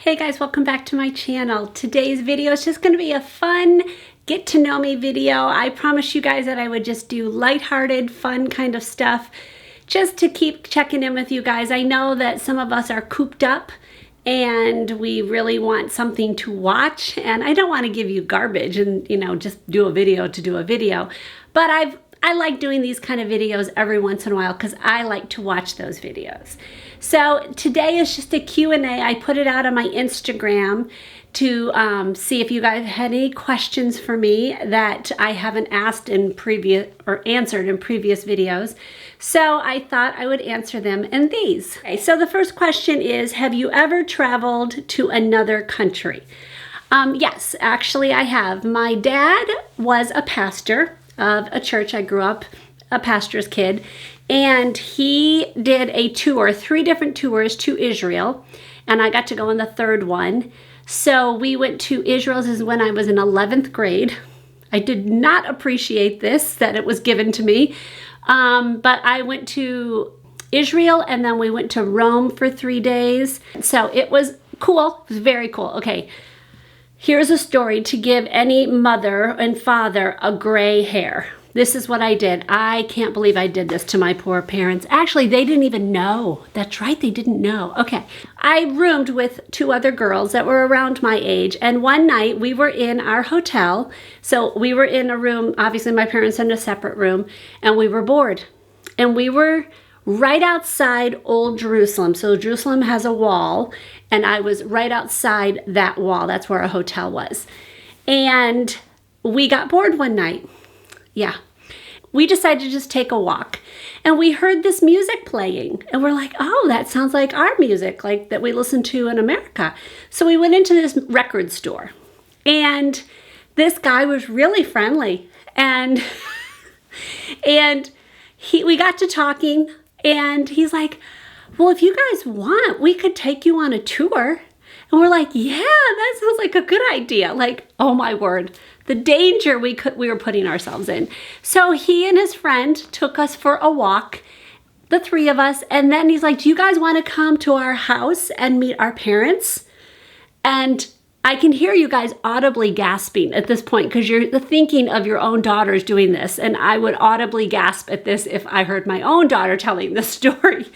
Hey guys, welcome back to my channel. Today's video is just going to be a fun get to know me video. I promised you guys that I would just do lighthearted, fun kind of stuff just to keep checking in with you guys. I know that some of us are cooped up and we really want something to watch, and I don't want to give you garbage and just do a video to do a video, but I like doing these kind of videos every once in a while because I like to watch those videos. So today is just a Q&A. I put it out on my Instagram to see if you guys had any questions for me that I haven't asked in previous or answered in previous videos. So I thought I would answer them in these. Okay, so the first question is, have you ever traveled to another country? Yes, actually I have. My dad was a pastor of a church. I grew up a pastor's kid, and he did a tour, 3 different tours to Israel, and I got to go on the 3rd one. So we went to Israel. This is when I was in 11th grade. I did not appreciate this, that it was given to me, but I went to Israel and then we went to Rome for 3 days. So it was cool. It was very cool. Okay. Here's a story to give any mother and father a gray hair. This is what I did. I can't believe I did this to my poor parents. Actually, they didn't even know. That's right, they didn't know. Okay, I roomed with 2 other girls that were around my age, and one night we were in our hotel. So we were in a room, obviously my parents in a separate room, and we were bored. And we were right outside Old Jerusalem. So Jerusalem has a wall, and I was right outside that wall. That's where our hotel was. And we got bored one night. Yeah. We decided to just take a walk, and we heard this music playing, and we're like, oh, that sounds like our music, like that we listen to in America. So we went into this record store, and this guy was really friendly, and we got to talking, and he's like, well, if you guys want, we could take you on a tour. And we're like, yeah, that sounds like a good idea. Like, oh my word, the danger we were putting ourselves in. So he and his friend took us for a walk, the 3 of us, and then he's like, do you guys want to come to our house and meet our parents? And I can hear you guys audibly gasping at this point because you're thinking of your own daughters doing this, and I would audibly gasp at this if I heard my own daughter telling this story.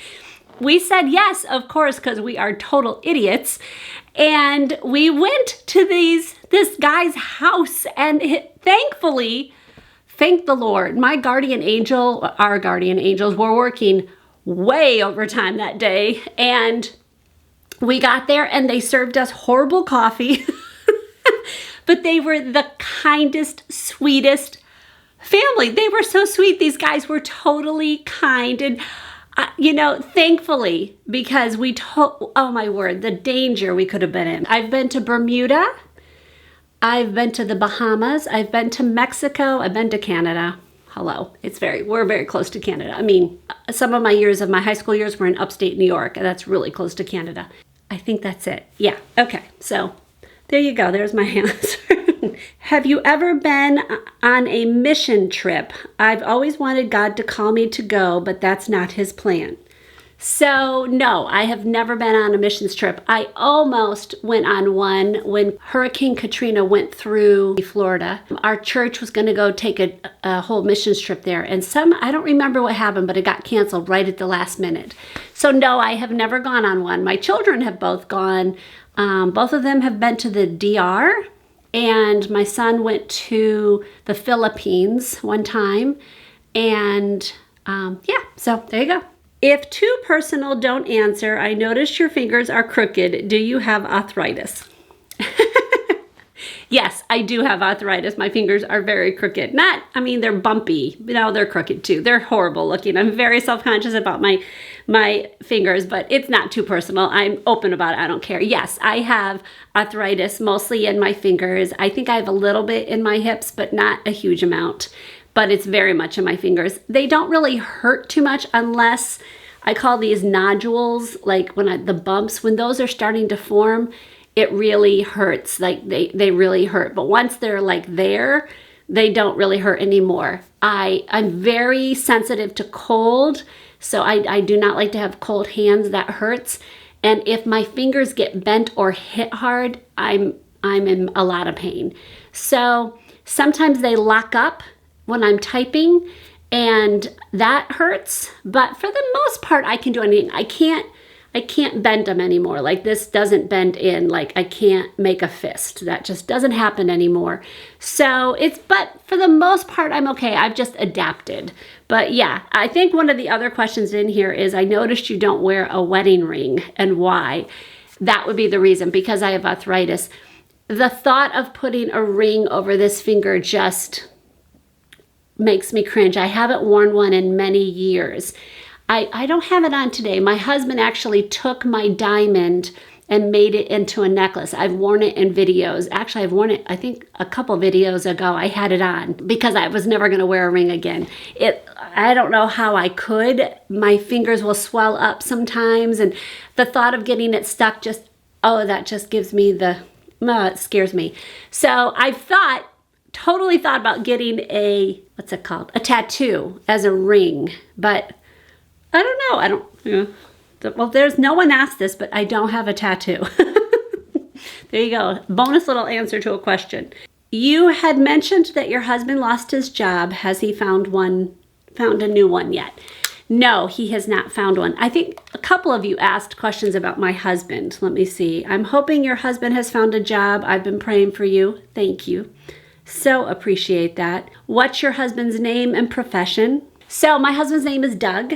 We said yes, of course, because we are total idiots. And we went to this guy's house, and thankfully, thank the Lord, my guardian angel, our guardian angels were working way overtime that day. And we got there and they served us horrible coffee, but they were the kindest, sweetest family. They were so sweet. These guys were totally kind, and thankfully, because oh my word, the danger we could have been in. I've been to Bermuda, I've been to the Bahamas, I've been to Mexico, I've been to Canada. Hello, we're very close to Canada. I mean, some of my high school years were in upstate New York, and that's really close to Canada. I think that's it. Yeah, okay, so there you go, there's my answer. Have you ever been on a mission trip? I've always wanted God to call me to go, but that's not his plan. So no, I have never been on a missions trip. I almost went on one when Hurricane Katrina went through Florida. Our church was going to go take a whole missions trip there, and I don't remember what happened, but it got canceled right at the last minute. So no, I have never gone on one. My children have both gone. Both of them have been to the DR. And my son went to the Philippines one time. And yeah, so there you go. If too personal, don't answer. I notice your fingers are crooked. Do you have arthritis? Yes, I do have arthritis. My fingers are very crooked. They're bumpy. No, they're crooked too. They're horrible looking. I'm very self-conscious about my fingers, but it's not too personal. I'm open about it. I don't care. Yes, I have arthritis, mostly in my fingers. I think I have a little bit in my hips, but not a huge amount. But it's very much in my fingers. They don't really hurt too much unless I call these nodules, like the bumps, when those are starting to form, it really hurts. Like they really hurt. But once they're like there, they don't really hurt anymore. I'm very sensitive to cold, so I do not like to have cold hands. That hurts. And if my fingers get bent or hit hard, I'm in a lot of pain. So sometimes they lock up when I'm typing, and that hurts. But for the most part, I can do anything. I can't bend them anymore. Like this doesn't bend in. Like I can't make a fist. That just doesn't happen anymore. So but for the most part, I'm okay. I've just adapted. But yeah, I think one of the other questions in here is, I noticed you don't wear a wedding ring, and why? That would be the reason, because I have arthritis. The thought of putting a ring over this finger just makes me cringe. I haven't worn one in many years. I don't have it on today. My husband actually took my diamond and made it into a necklace. I've worn it in videos. Actually, I've worn it, I think, a couple videos ago. I had it on because I was never going to wear a ring again. I don't know how I could. My fingers will swell up sometimes, and the thought of getting it stuck that just gives me it scares me. So I've totally thought about getting a tattoo as a ring, but I don't know. Well, there's no one asked this, but I don't have a tattoo. There you go. Bonus little answer to a question. You had mentioned that your husband lost his job. Has he found a new one yet? No, he has not found one. I think a couple of you asked questions about my husband. Let me see. I'm hoping your husband has found a job. I've been praying for you. Thank you. So appreciate that. What's your husband's name and profession? So my husband's name is Doug,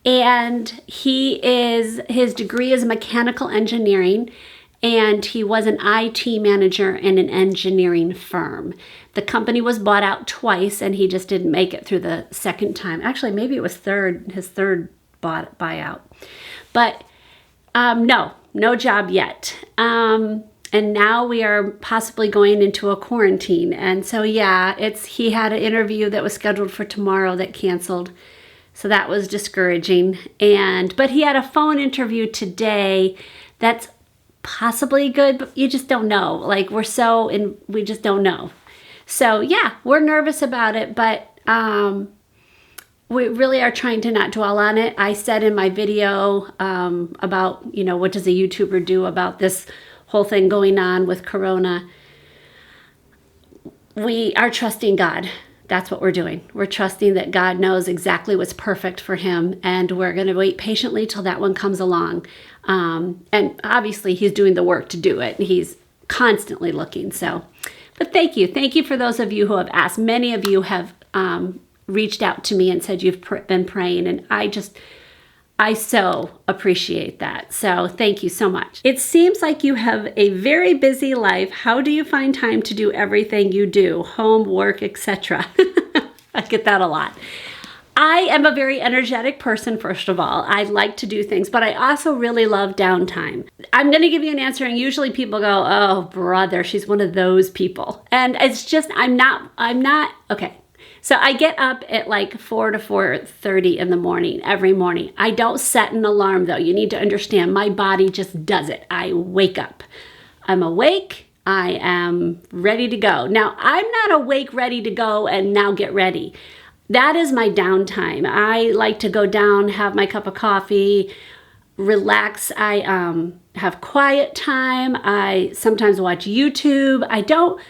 and his degree is mechanical engineering, and he was an IT manager in an engineering firm. The company was bought out twice, and he just didn't make it through the second time. Actually, maybe it was his third buyout. But no job yet. And now we are possibly going into a quarantine. And so, yeah, he had an interview that was scheduled for tomorrow that canceled. So that was discouraging. But he had a phone interview today that's possibly good, but you just don't know. Like we just don't know. So yeah, we're nervous about it, but we really are trying to not dwell on it. I said in my video about, what does a YouTuber do about this whole thing going on with Corona. We are trusting God. That's what we're doing. We're trusting that God knows exactly what's perfect for him, and we're going to wait patiently till that one comes along. And obviously he's doing the work to do it. He's constantly looking. But thank you. Thank you for those of you who have asked. Many of you have reached out to me and said you've been praying, and I so appreciate that. So thank you so much. It seems like you have a very busy life. How do you find time to do everything you do? Home, work, etc. I get that a lot. I am a very energetic person, first of all. I like to do things, but I also really love downtime. I'm going to give you an answer, and usually people go, oh, brother, she's one of those people. And it's just, I'm not, okay. So I get up at like 4 to 4:30 in the morning, every morning. I don't set an alarm though. You need to understand, my body just does it. I wake up. I'm awake. I am ready to go. Now, I'm not awake, ready to go, and now get ready. That is my downtime. I like to go down, have my cup of coffee, relax. I have quiet time. I sometimes watch YouTube. I don't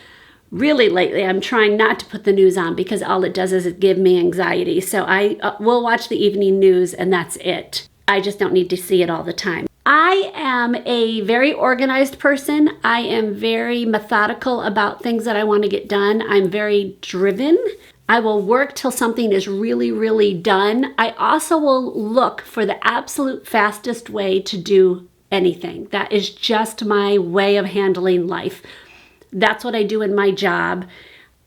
really lately, I'm trying not to put the news on because all it does is it give me anxiety. So I will watch the evening news, and that's it. I just don't need to see it all the time. I am a very organized person. I am very methodical about things that I want to get done. I'm very driven. I will work till something is really, really done. I also will look for the absolute fastest way to do anything. That is just my way of handling life. That's what I do in my job.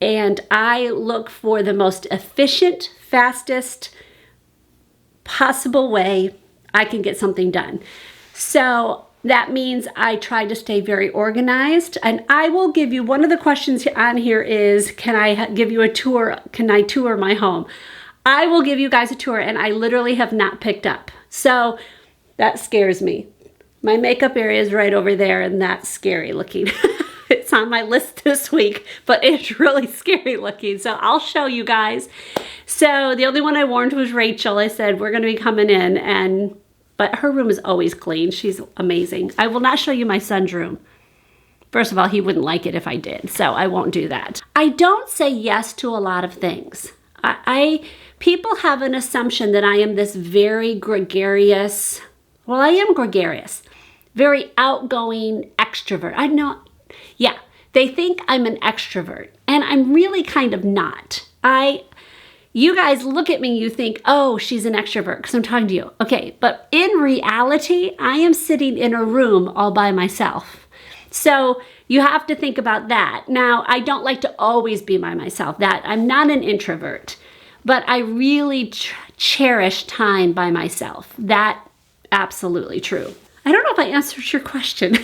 And I look for the most efficient, fastest possible way I can get something done. So that means I try to stay very organized. And I will give you, one of the questions on here is, can I give you a tour? Can I tour my home? I will give you guys a tour, and I literally have not picked up. So that scares me. My makeup area is right over there, and that's scary looking. It's on my list this week, but it's really scary looking. So I'll show you guys. So the only one I warned was Rachel. I said, we're going to be coming in, and But her room is always clean. She's amazing. I will not show you my son's room. First of all, he wouldn't like it if I did, so I won't do that. I don't say yes to a lot of things. People have an assumption that I am this very gregarious, well, I am gregarious, very outgoing extrovert. Yeah, they think I'm an extrovert, and I'm really kind of not. You guys look at me, you think, oh, she's an extrovert because I'm talking to you. Okay, but in reality, I am sitting in a room all by myself. So you have to think about that. Now, I don't like to always be by myself. I'm not an introvert, but I really cherish time by myself. That absolutely true. I don't know if I answered your question.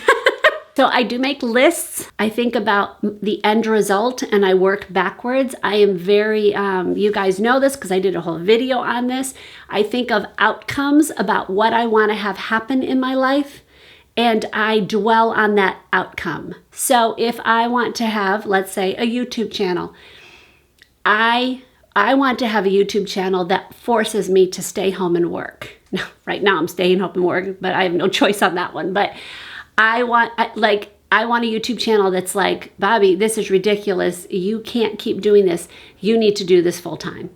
So I do make lists. I think about the end result and I work backwards. I am very, you guys know this because I did a whole video on this. I think of outcomes about what I want to have happen in my life, and I dwell on that outcome. So if I want to have, let's say, a YouTube channel, I want to have a YouTube channel that forces me to stay home and work. Now, right now I'm staying home and work, but I have no choice on that one. But I want a YouTube channel that's like, Bobbie, this is ridiculous. You can't keep doing this. You need to do this full time.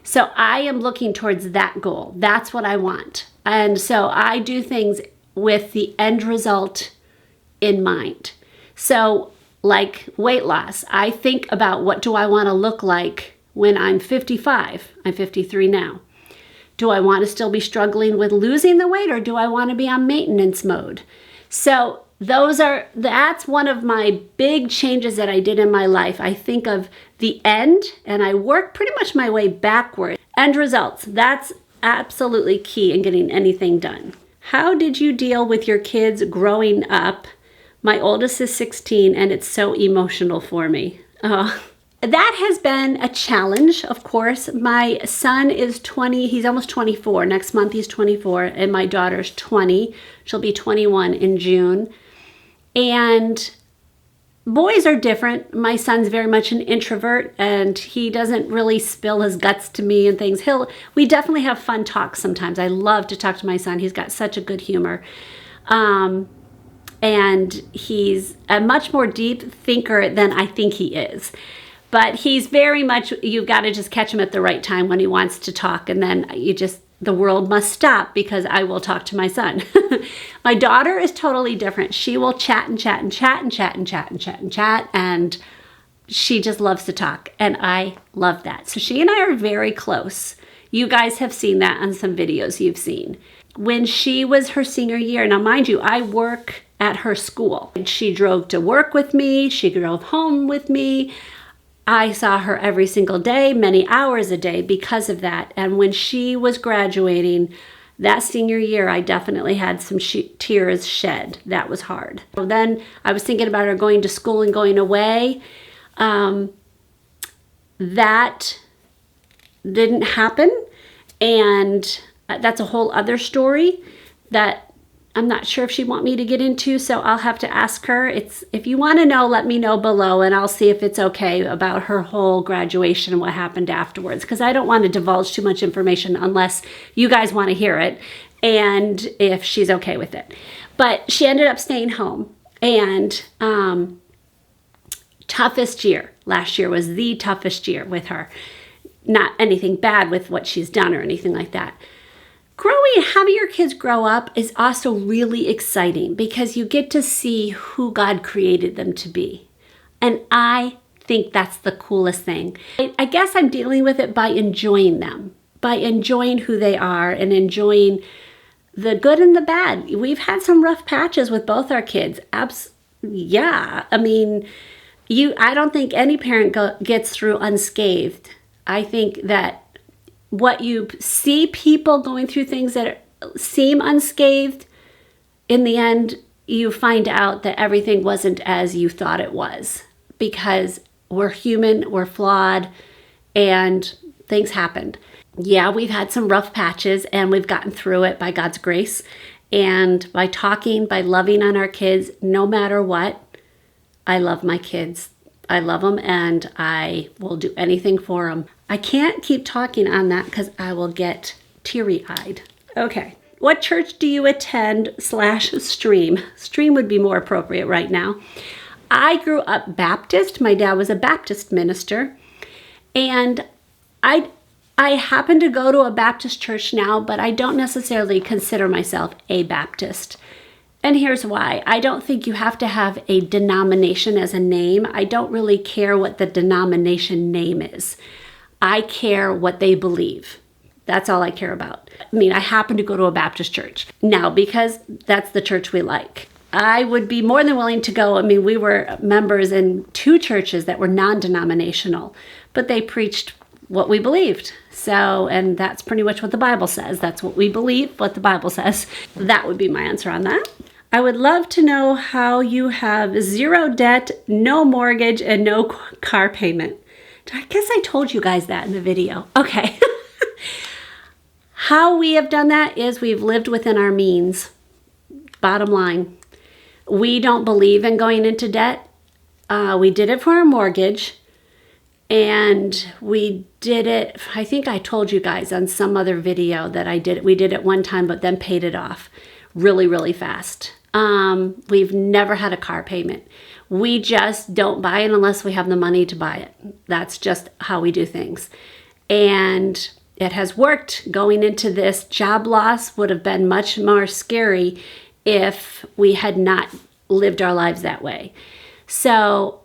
So I am looking towards that goal. That's what I want. And so I do things with the end result in mind. So like weight loss, I think about what do I want to look like when I'm 55. I'm 53 now. Do I want to still be struggling with losing the weight, or do I want to be on maintenance mode? So that's one of my big changes that I did in my life. I think of the end and I work pretty much my way backward. End results, that's absolutely key in getting anything done. How did you deal with your kids growing up? My oldest is 16 and it's so emotional for me. That has been a challenge, of course. My son is 20, he's almost 24. Next month he's 24, and my daughter's 20. She'll be 21 in June. And boys are different. My son's very much an introvert, and he doesn't really spill his guts to me and things. We definitely have fun talks sometimes. I love to talk to my son. He's got such a good humor. And he's a much more deep thinker than I think he is. But he's very much, you've got to just catch him at the right time when he wants to talk, and then the world must stop because I will talk to my son. My daughter is totally different. She will chat and chat and chat and chat and chat and chat and chat, and she just loves to talk, and I love that. So she and I are very close. You guys have seen that on some videos you've seen. When she was her senior year, now mind you, I work at her school. She drove to work with me. She drove home with me. I saw her every single day, many hours a day because of that. And when she was graduating that senior year, I definitely had some tears shed. That was hard. So then I was thinking about her going to school and going away. That didn't happen. And that's a whole other story that I'm not sure if she'd want me to get into, so I'll have to ask her. If you want to know, let me know below, and I'll see if it's okay about her whole graduation and what happened afterwards, because I don't want to divulge too much information unless you guys want to hear it, and if she's okay with it. But she ended up staying home, and toughest year. Last year was the toughest year with her. Not anything bad with what she's done or anything like that. Having your kids grow up is also really exciting because you get to see who God created them to be. And I think that's the coolest thing. I guess I'm dealing with it by enjoying them, by enjoying who they are and enjoying the good and the bad. We've had some rough patches with both our kids. Yeah, I mean, I don't think any parent gets through unscathed. I think that what you see people going through things that seem unscathed, in the end, you find out that everything wasn't as you thought it was, because we're human, we're flawed, and things happened. Yeah, we've had some rough patches, and we've gotten through it by God's grace, and by talking, by loving on our kids, no matter what. I love my kids. I love them, and I will do anything for them. I can't keep talking on that because I will get teary-eyed. Okay, what church do you attend / stream? Stream would be more appropriate right now. I grew up Baptist. My dad was a Baptist minister. And I happen to go to a Baptist church now, but I don't necessarily consider myself a Baptist. And here's why. I don't think you have to have a denomination as a name. I don't really care what the denomination name is. I care what they believe. That's all I care about. I mean, I happen to go to a Baptist church now because that's the church we like. I would be more than willing to go. I mean, we were members in 2 churches that were non-denominational, but they preached what we believed. So, and that's pretty much what the Bible says. That's what we believe, what the Bible says. That would be my answer on that. I would love to know how you have 0 debt, no mortgage, and no car payment. I guess I told you guys that in the video. Okay. How we have done that is we've lived within our means. Bottom line. We don't believe in going into debt. We did it for our mortgage. And we did it, I think I told you guys on some other video that we did it one time, but then paid it off really, really fast. We've never had a car payment. We just don't buy it unless we have the money to buy it. That's just how we do things. And it has worked. Going into this, job loss would have been much more scary if we had not lived our lives that way. So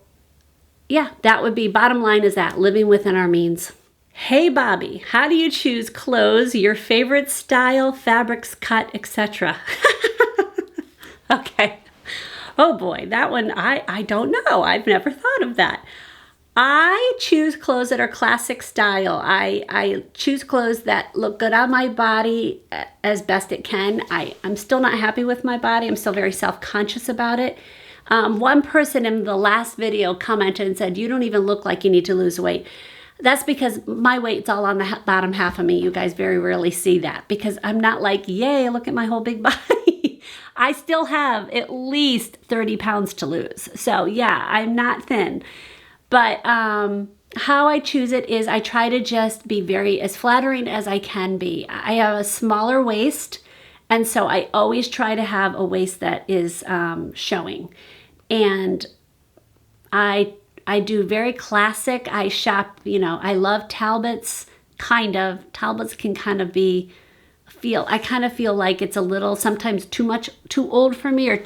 yeah, that would be, bottom line is that, living within our means. Hey Bobbie, how do you choose clothes, your favorite style, fabrics, cut, etc.? Okay. Oh boy, that one, I don't know. I've never thought of that. I choose clothes that are classic style. I choose clothes that look good on my body as best it can. I'm still not happy with my body. I'm still very self-conscious about it. One person in the last video commented and said, you don't even look like you need to lose weight. That's because my weight's all on the bottom half of me. You guys very rarely see that because I'm not like, yay, look at my whole big body. I still have at least 30 pounds to lose. So yeah, I'm not thin. But how I choose it is I try to just be as flattering as I can be. I have a smaller waist, and so I always try to have a waist that is showing. And I do very classic. I shop, I love Talbots, kind of. Talbots can kind of I kind of feel like it's a little, sometimes too old for me, or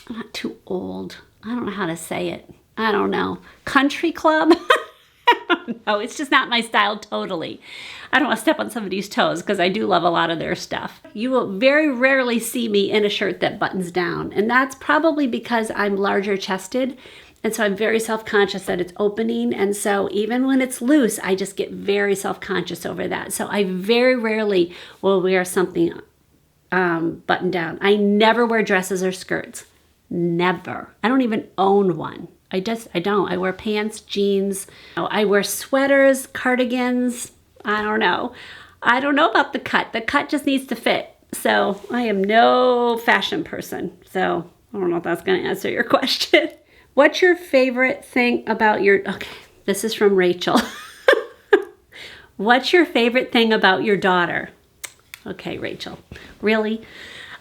not too old. I don't know how to say it. I don't know. Country club? I don't know. It's just not my style totally. I don't want to step on somebody's toes because I do love a lot of their stuff. You will very rarely see me in a shirt that buttons down. And that's probably because I'm larger chested. And so I'm very self-conscious that it's opening. And so even when it's loose, I just get very self-conscious over that. So I very rarely will wear something buttoned down. I never wear dresses or skirts. Never. I don't even own one. I don't. I wear pants, jeans. I wear sweaters, cardigans. I don't know. I don't know about the cut. The cut just needs to fit. So I am no fashion person. So I don't know if that's going to answer your question. What's your favorite thing about okay, this is from Rachel. What's your favorite thing about your daughter? Okay, Rachel. Really?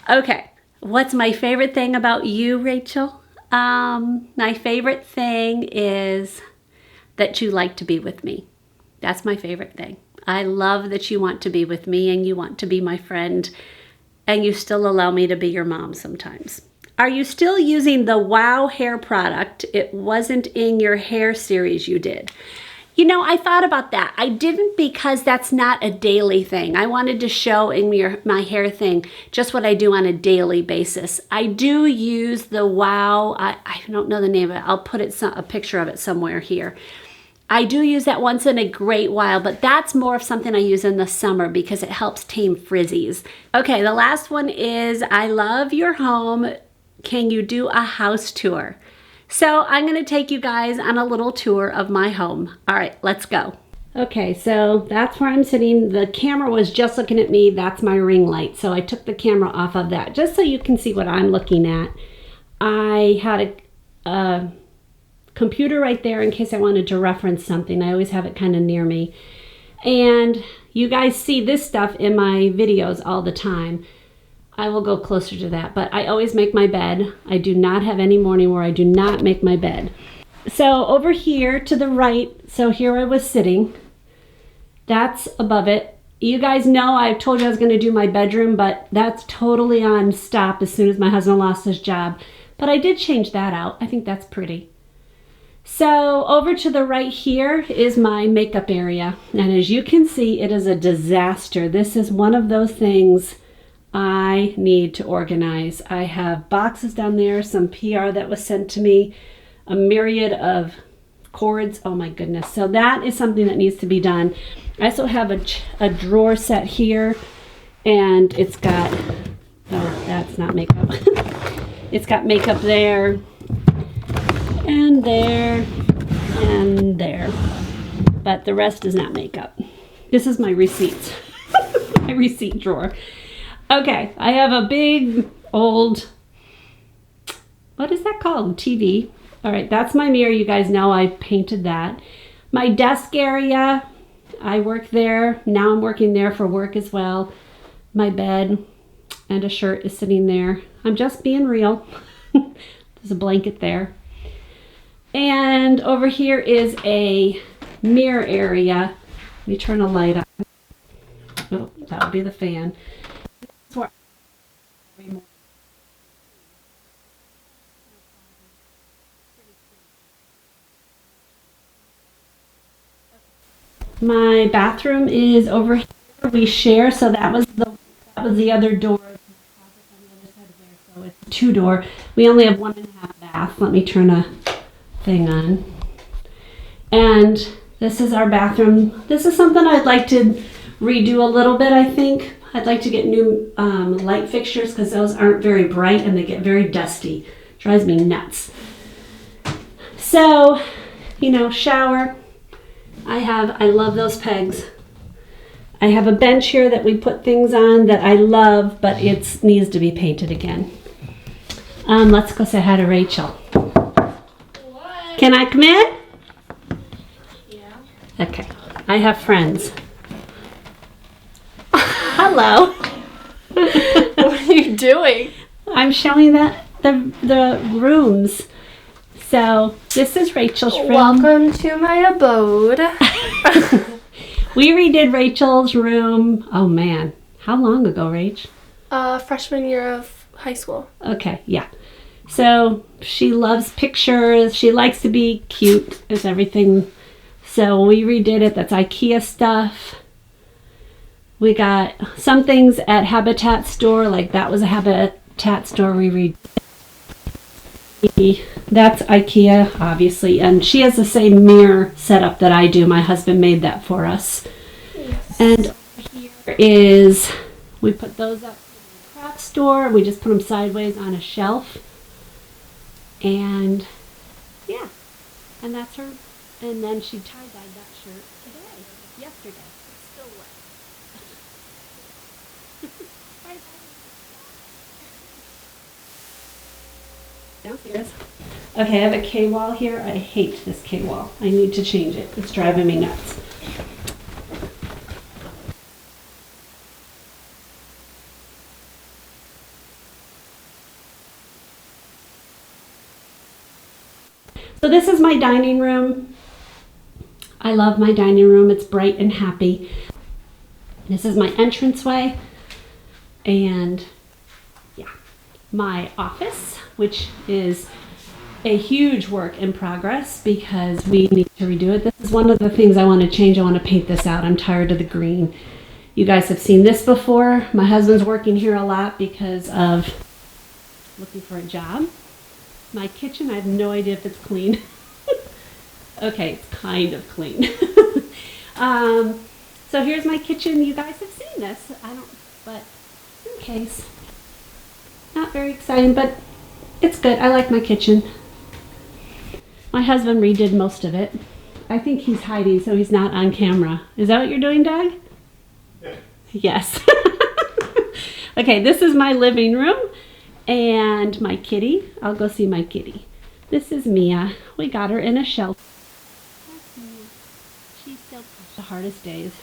Okay. What's my favorite thing about you, Rachel? My favorite thing is that you like to be with me. That's my favorite thing. I love that you want to be with me and you want to be my friend and you still allow me to be your mom sometimes. Are you still using the Wow hair product? It wasn't in your hair series you did. I thought about that. I didn't because that's not a daily thing. I wanted to show in my hair thing just what I do on a daily basis. I do use the Wow. I don't know the name of it. I'll put a picture of it somewhere here. I do use that once in a great while, but that's more of something I use in the summer because it helps tame frizzies. Okay, the last one is, I love your home. Can you do a house tour? So I'm going to take you guys on a little tour of my home. All right, let's go. Okay, so that's where I'm sitting. The camera was just looking at me. That's my ring light. So I took the camera off of that just so you can see what I'm looking at. I had a computer right there in case I wanted to reference something. I always have it kind of near me. And You guys see this stuff in my videos all the time. I will go closer to that, but I always make my bed. I do not have any morning where I do not make my bed. So over here to the right, so here I was sitting, that's above it. You guys know I told you I was going to do my bedroom, but that's totally on stop as soon as my husband lost his job. But I did change that out. I think that's pretty. So over to the right here is my makeup area. And as you can see, it is a disaster. This is one of those things I need to organize. I have boxes down there, some PR that was sent to me, a myriad of cords. Oh my goodness. So that is something that needs to be done. I also have a drawer set here, and it's got, oh, that's not makeup. It's got makeup there, and there, and there. But the rest is not makeup. This is my receipts. My receipt drawer. Okay, I have a big old, what is that called? TV. All right, that's my mirror. You guys know I painted that. My desk area, I work there. Now I'm working there for work as well. My bed and a shirt is sitting there. I'm just being real. There's a blanket there. And over here is a mirror area. Let me turn a light on. Oh, that would be the fan. My bathroom is over here. We share, so that was the other door. So it's a 2-door. We only have 1.5 baths. Let me turn a thing on. And this is our bathroom. This is something I'd like to redo a little bit, I think. I'd like to get new light fixtures because those aren't very bright and they get very dusty. Drives me nuts. So, you know, shower. I love those pegs. I have a bench here that we put things on that I love, but it needs to be painted again. Let's go say hi to Rachel. What? Can I come in? Yeah. Okay. I have friends. Hello. What are you doing? I'm showing the rooms. So this is Rachel's room. Welcome to my abode. We redid Rachel's room. Oh man, how long ago, Rach? Freshman year of high school. Okay, yeah. So she loves pictures. She likes to be cute as everything. So we redid it. That's IKEA stuff. We got some things at Habitat store. Like that was a Habitat store we redid. That's IKEA, obviously, and she has the same mirror setup that I do. My husband made that for us. Yes. And here is, we put those up in the craft store. We just put them sideways on a shelf. And yeah, and that's her. And then she tie-dyed that shirt yesterday. It's still wet. Downstairs. Okay, I have a K-wall here. I hate this K-wall. I need to change it. It's driving me nuts. So this is my dining room. I love my dining room. It's bright and happy. This is my entranceway. And yeah, my office, which is a huge work in progress because we need to redo it. This is one of the things I want to change. I want to paint this out. I'm tired of the green. You guys have seen this before. My husband's working here a lot because of looking for a job. My kitchen, I have no idea if it's clean. Okay, it's kind of clean. So here's my kitchen. You guys have seen this. But in case. Not very exciting, but it's good. I like my kitchen. My husband redid most of it. I think he's hiding so he's not on camera. Is that what you're doing, Doug? Yeah. Yes. Okay, this is my living room and my kitty. I'll go see my kitty. This is Mia. We got her in a shelter. She's still the hardest days.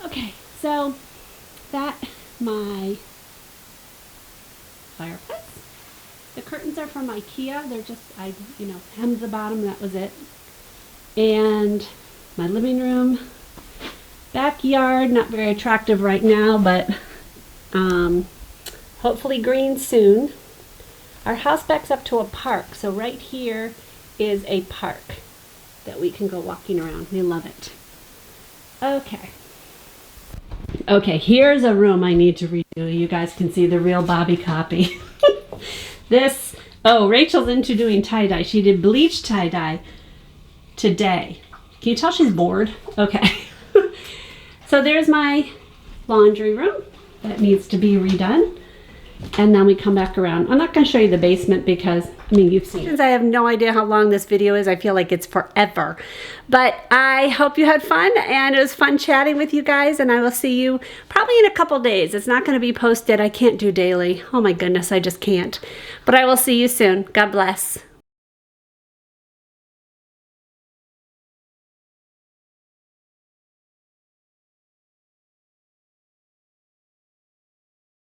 Okay, so that my fireplace. The curtains are from IKEA. They're just, I hemmed the bottom, that was it. And my living room, backyard, not very attractive right now, but hopefully green soon. Our house backs up to a park, so right here is a park that we can go walking around. We love it. Okay, here's a room I need to redo. You guys can see the real Bobbie copy. Rachel's into doing tie-dye. She did bleach tie-dye today. Can you tell she's bored? Okay. So there's my laundry room that needs to be redone. And then we come back around. I'm not going to show you the basement because, you've seen it. Since I have no idea how long this video is, I feel like it's forever. But I hope you had fun, and it was fun chatting with you guys, and I will see you probably in a couple days. It's not going to be posted. I can't do daily. Oh my goodness, I just can't. But I will see you soon. God bless.